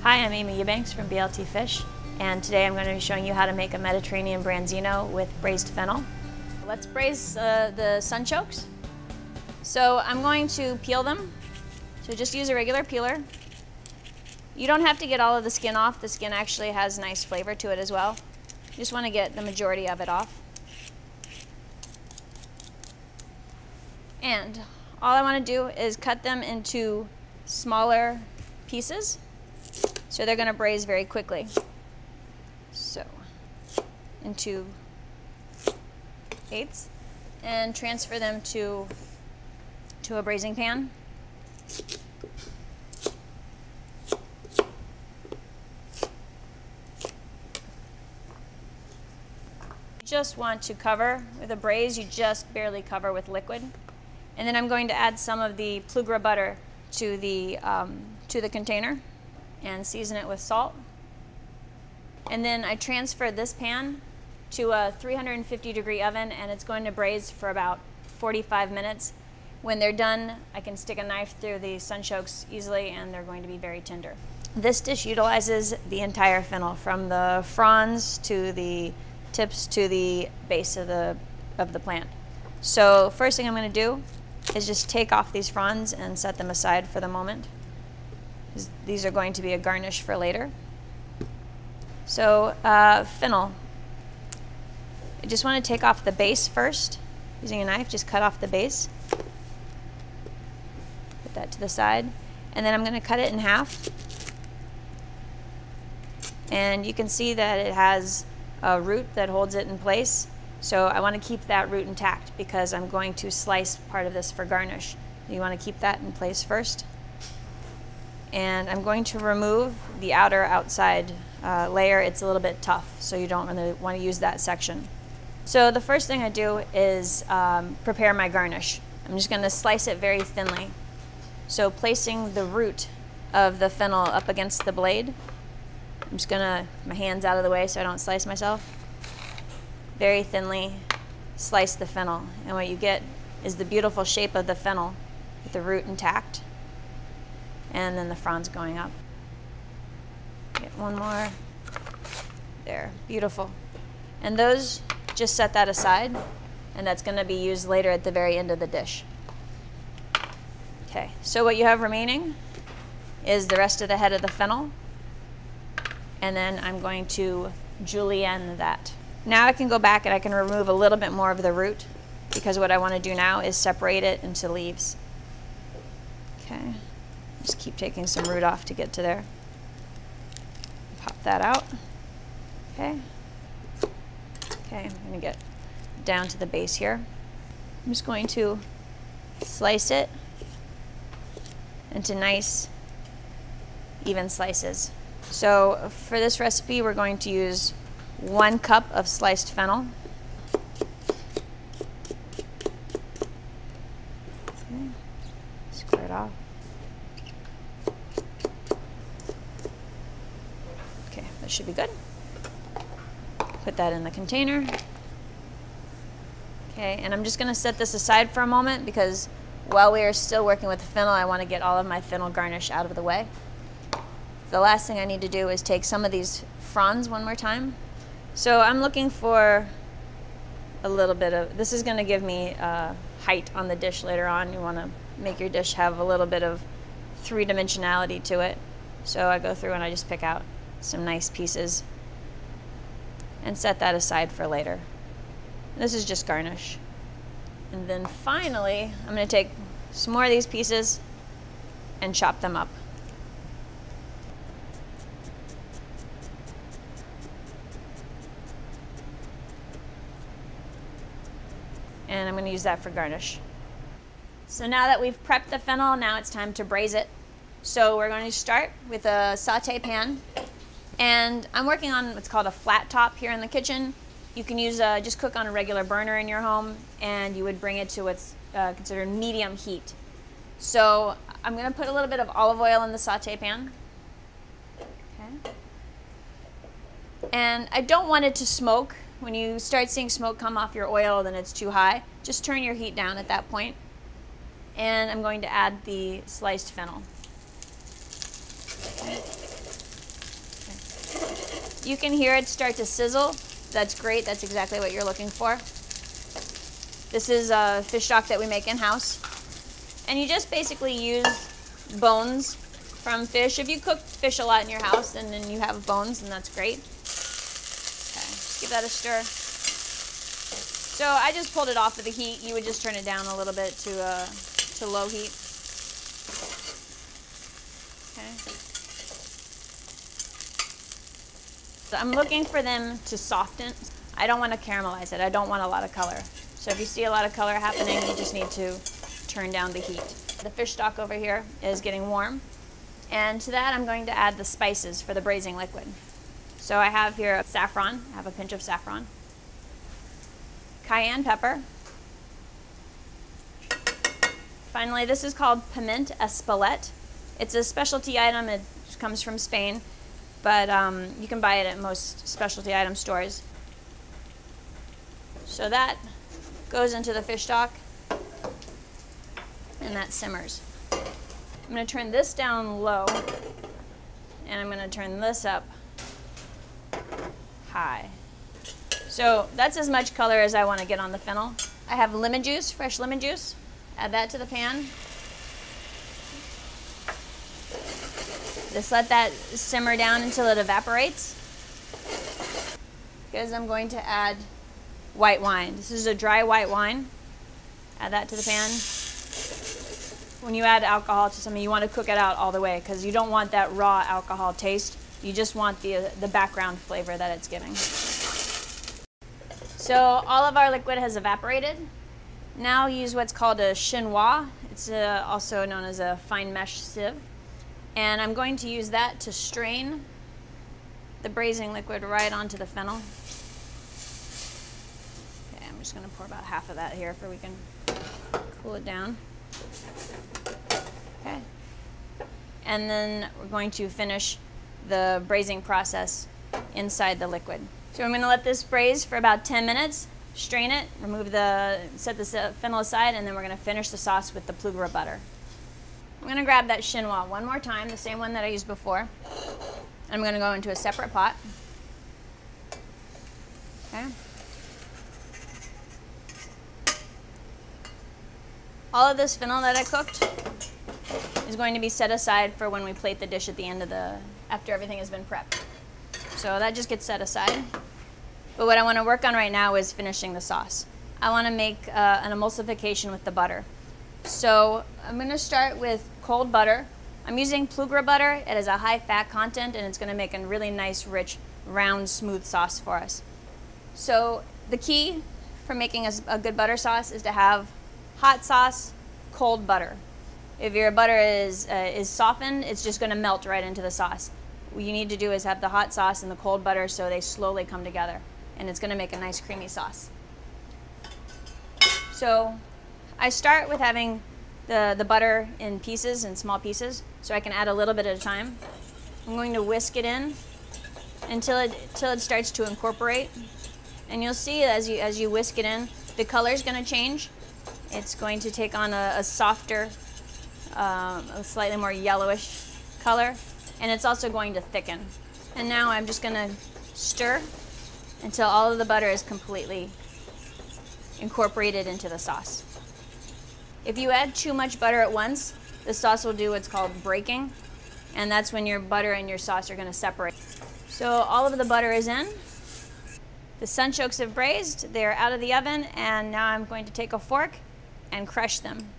Hi, I'm Amy Eubanks from BLT Fish, and today I'm going to be showing you how to make a Mediterranean Branzino with braised fennel. Let's braise the sunchokes. So I'm going to peel them, so just use a regular peeler. You don't have to get all of the skin off. The skin actually has nice flavor to it as well. You just want to get the majority of it off. And all I want to do is cut them into smaller pieces, so they're going to braise very quickly. So into eighths, and transfer them to a braising pan. You just want to cover with a braise. You just barely cover with liquid. And then I'm going to add some of the Plugra butter to the container and season it with salt. And then I transfer this pan to a 350-degree oven, and it's going to braise for about 45 minutes. When they're done, I can stick a knife through the sunchokes easily, and they're going to be very tender. This dish utilizes the entire fennel, from the fronds to the tips to the base of the plant. So first thing I'm going to do is just take off these fronds and set them aside for the moment. These are going to be a garnish for later. So fennel, I just want to take off the base first. Using a knife, just cut off the base. Put that to the side. And then I'm going to cut it in half. And you can see that it has a root that holds it in place. So I want to keep that root intact because I'm going to slice part of this for garnish. You want to keep that in place first. And I'm going to remove the outside layer. It's a little bit tough, so you don't really want to use that section. So the first thing I do is prepare my garnish. I'm just going to slice it very thinly. So placing the root of the fennel up against the blade, I'm just going to, my hands out of the way so I don't slice myself. Very thinly slice the fennel, and what you get is the beautiful shape of the fennel with the root intact, and then the fronds going up. Get one more. There, beautiful. And those, just set that aside, and that's going to be used later at the very end of the dish. Okay, so what you have remaining is the rest of the head of the fennel, and then I'm going to julienne that. Now I can go back and I can remove a little bit more of the root, because what I want to do now is separate it into leaves. Okay, just keep taking some root off to get to there. Pop that out. Okay. Okay, I'm going to get down to the base here. I'm just going to slice it into nice, even slices. So for this recipe, we're going to use 1 cup of sliced fennel. Okay. Square it off. Okay, that should be good. Put that in the container. Okay, and I'm just going to set this aside for a moment because while we are still working with the fennel, I want to get all of my fennel garnish out of the way. The last thing I need to do is take some of these fronds one more time. So I'm looking for a little bit of, this is going to give me height on the dish later on. You want to make your dish have a little bit of three-dimensionality to it. So I go through and I just pick out some nice pieces and set that aside for later. And this is just garnish. And then finally, I'm going to take some more of these pieces and chop them up. And I'm going to use that for garnish. So now that we've prepped the fennel, now it's time to braise it. So we're going to start with a saute pan. And I'm working on what's called a flat top here in the kitchen. You can use just cook on a regular burner in your home, and you would bring it to what's considered medium heat. So I'm going to put a little bit of olive oil in the saute pan. Okay. And I don't want it to smoke. When you start seeing smoke come off your oil, then it's too high. Just turn your heat down at that point. And I'm going to add the sliced fennel. You can hear it start to sizzle. That's great. That's exactly what you're looking for. This is a fish stock that we make in-house. And you just basically use bones from fish. If you cook fish a lot in your house and then you have bones, then that's great. Okay, just give that a stir. So I just pulled it off of the heat. You would just turn it down a little bit to low heat. Okay. So I'm looking for them to soften. I don't want to caramelize it. I don't want a lot of color. So if you see a lot of color happening, you just need to turn down the heat. The fish stock over here is getting warm. And to that, I'm going to add the spices for the braising liquid. So I have here saffron. I have a pinch of saffron. Cayenne pepper. Finally, this is called piment espelette. It's a specialty item. It comes from Spain, but you can buy it at most specialty item stores. So that goes into the fish stock, and that simmers. I'm going to turn this down low, and I'm going to turn this up high. So that's as much color as I want to get on the fennel. I have lemon juice, fresh lemon juice. Add that to the pan. Just let that simmer down until it evaporates. Because I'm going to add white wine. This is a dry white wine. Add that to the pan. When you add alcohol to something, you want to cook it out all the way because you don't want that raw alcohol taste. You just want the background flavor that it's giving. So all of our liquid has evaporated. Now use what's called a chinois. It's also known as a fine mesh sieve. And I'm going to use that to strain the braising liquid right onto the fennel. Okay, I'm just going to pour about half of that here so we can cool it down. Okay. And then we're going to finish the braising process inside the liquid. So I'm going to let this braise for about 10 minutes, strain it, set the fennel aside, and then we're going to finish the sauce with the Plugra butter. I'm going to grab that chinois one more time, the same one that I used before. I'm going to go into a separate pot. Okay. All of this fennel that I cooked is going to be set aside for when we plate the dish at the end of after everything has been prepped. So that just gets set aside. But what I want to work on right now is finishing the sauce. I want to make an emulsification with the butter. So I'm going to start with cold butter. I'm using Plugra butter. It has a high fat content and it's going to make a really nice, rich, round, smooth sauce for us. So the key for making a good butter sauce is to have hot sauce, cold butter. If your butter is softened, it's just going to melt right into the sauce. What you need to do is have the hot sauce and the cold butter so they slowly come together, and it's going to make a nice creamy sauce. So I start with having the butter in pieces, in small pieces, so I can add a little bit at a time. I'm going to whisk it in until it starts to incorporate, and you'll see as you whisk it in, the color is going to change. It's going to take on a softer, a slightly more yellowish color, and it's also going to thicken. And now I'm just going to stir until all of the butter is completely incorporated into the sauce. If you add too much butter at once, the sauce will do what's called breaking, and that's when your butter and your sauce are going to separate. So all of the butter is in. The sunchokes have braised, they're out of the oven, and now I'm going to take a fork and crush them.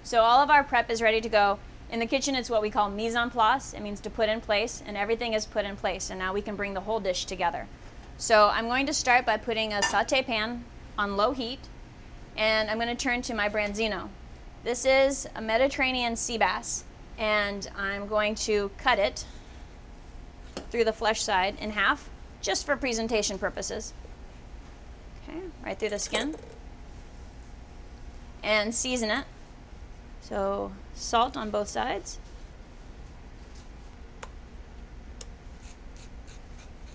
So all of our prep is ready to go. In the kitchen, it's what we call mise en place. It means to put in place, and everything is put in place, and now we can bring the whole dish together. So I'm going to start by putting a saute pan on low heat, and I'm going to turn to my Branzino. This is a Mediterranean sea bass, and I'm going to cut it through the flesh side in half, just for presentation purposes. Okay, right through the skin. And season it. So salt on both sides.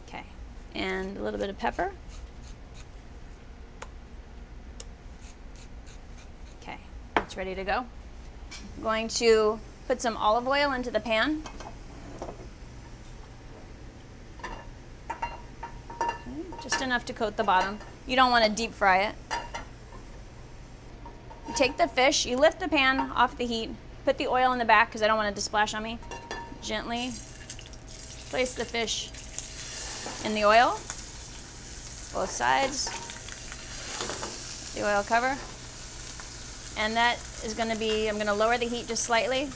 Okay, and a little bit of pepper. Okay, it's ready to go. I'm going to put some olive oil into the pan. enough to coat the bottom. You don't want to deep fry it. You take the fish, you lift the pan off the heat, put the oil in the back because I don't want it to splash on me. Gently place the fish in the oil, both sides, the oil cover. And that is going to be, I'm going to lower the heat just slightly.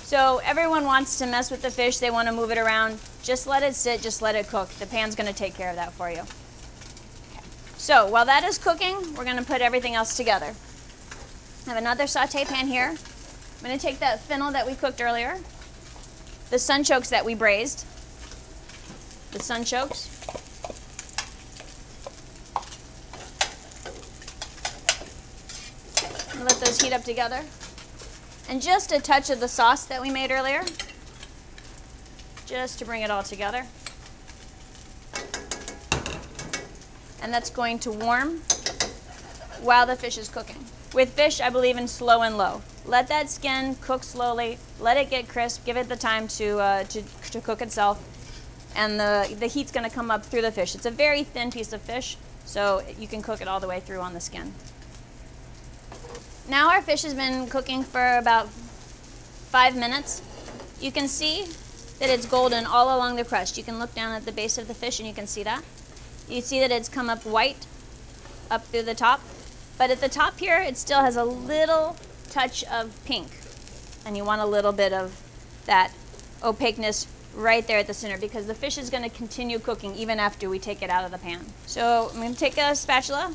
So everyone wants to mess with the fish, they want to move it around. Just let it sit, just let it cook. The pan's going to take care of that for you. Okay. So while that is cooking, we're going to put everything else together. I have another saute pan here. I'm going to take that fennel that we cooked earlier, the sunchokes that we braised, the sunchokes, and let those heat up together, and just a touch of the sauce that we made earlier, just to bring it all together. And that's going to warm while the fish is cooking. With fish, I believe in slow and low. Let that skin cook slowly, let it get crisp, give it the time to cook itself, and the heat's going to come up through the fish. It's a very thin piece of fish, so you can cook it all the way through on the skin. Now our fish has been cooking for about 5 minutes. You can see that it's golden all along the crust. You can look down at the base of the fish and you can see that. You see that it's come up white up through the top. But at the top here, it still has a little touch of pink. And you want a little bit of that opaqueness right there at the center because the fish is going to continue cooking even after we take it out of the pan. So I'm going to take a spatula,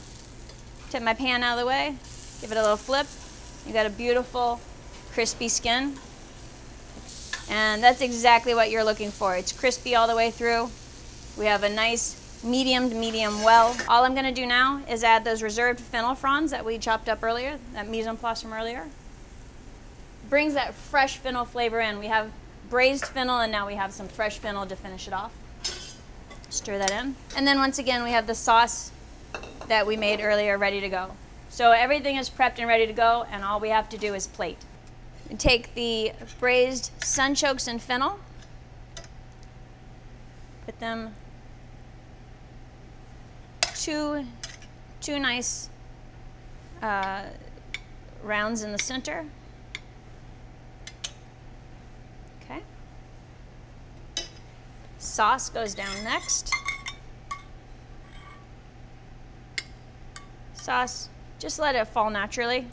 tip my pan out of the way, give it a little flip. You got a beautiful crispy skin. And that's exactly what you're looking for. It's crispy all the way through. We have a nice medium to medium well. All I'm going to do now is add those reserved fennel fronds that we chopped up earlier, that mise en place from earlier. Brings that fresh fennel flavor in. We have braised fennel and now we have some fresh fennel to finish it off. Stir that in. And then once again we have the sauce that we made earlier ready to go. So everything is prepped and ready to go and all we have to do is plate. And take the braised sunchokes and fennel, put them two nice rounds in the center. Okay. Sauce goes down next. Sauce, just let it fall naturally.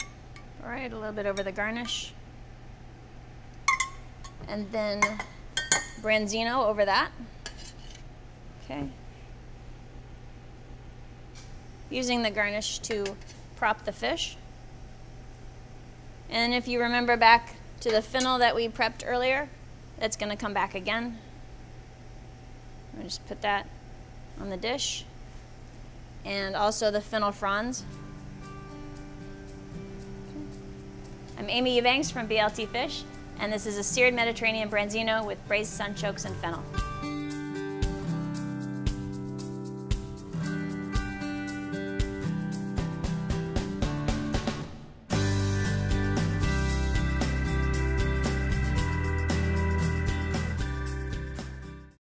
All right, a little bit over the garnish. And then Branzino over that. Okay. Using the garnish to prop the fish. And if you remember back to the fennel that we prepped earlier, that's going to come back again. I'll just put that on the dish. And also the fennel fronds. I'm Amy Eubanks from BLT Fish, and this is a seared Mediterranean Branzino with braised sunchokes and fennel.